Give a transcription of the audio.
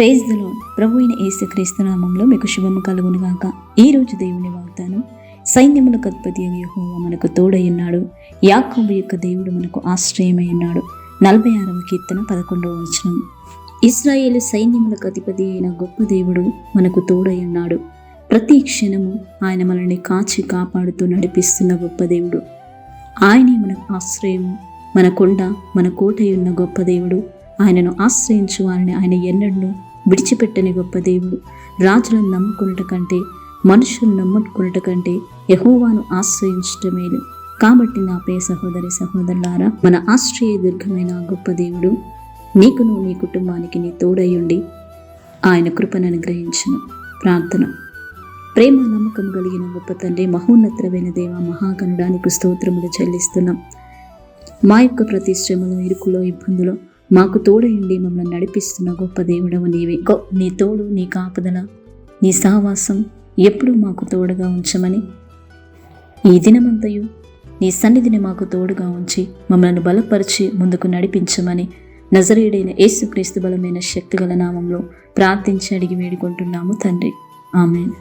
Praise the lord. ప్రభు అయిన యేసుక్రీస్తు నామములో మీకు శుభము కలుగును గాక. ఈ రోజు దేవుని వాగ్దానం, సైన్యములకు అధిపతి అయిన యెహోవా మనకు తోడై ఉన్నాడు, యాకోబు యొక్క దేవుడు మనకు ఆశ్రయమై ఉన్నాడు. 46వ కీర్తన 11వ వచనం. ఇశ్రాయేలు సైన్యములకు అధిపతి అయిన గొప్ప దేవుడు మనకు తోడై ఉన్నాడు. ప్రతి క్షణము ఆయన మనల్ని కాచి కాపాడుతూ నడిపిస్తున్న గొప్ప దేవుడు. ఆయనే మనకు ఆశ్రయము, మన కొండ, మన కోటై ఉన్న గొప్ప దేవుడు. ఆయనను ఆశ్రయించు వారిని ఆయన ఎన్నడూ విడిచిపెట్టని గొప్ప దేవుడు. రాజులను నమ్ముకున్నట కంటే, మనుషులను నమ్ముకున్నట కంటే యెహోవాను ఆశ్రయించటం మేలు. కాబట్టి నా ప్రియ సహోదరి సహోదరులారా, మన ఆశ్రయ దుర్గమైన ఆ గొప్ప దేవుడు నీకును నీ కుటుంబానికి నీ తోడయుండి ఆయన కృపను అనుగ్రహించును. ప్రార్థన. ప్రేమ నమ్మకం కలిగిన గొప్ప తండ్రి, మహోన్నతమైన దేవ, మహాగణుడానికి స్తోత్రములు చెల్లిస్తున్నాం. మా యొక్క ప్రతి శ్రమలో, ఇరుకులో, ఇబ్బందులో మాకు తోడయుండి మమ్మల్ని నడిపిస్తున్న గొప్ప దేవుడవు నీవే. నీ తోడు, నీ కాపుదల, నీ సహవాసం ఎప్పుడూ మాకు తోడుగా ఉంచమని, ఈ దినమంతయు నీ సన్నిధిని మాకు తోడుగా ఉంచి మమ్మల్ని బలపరిచి ముందుకు నడిపించమని నజరేయుడైన యేసుక్రీస్తు బలమైన శక్తిగల నామంలో ప్రార్థించి అడిగి వేడుకుంటున్నాము తండ్రి. ఆమేన్.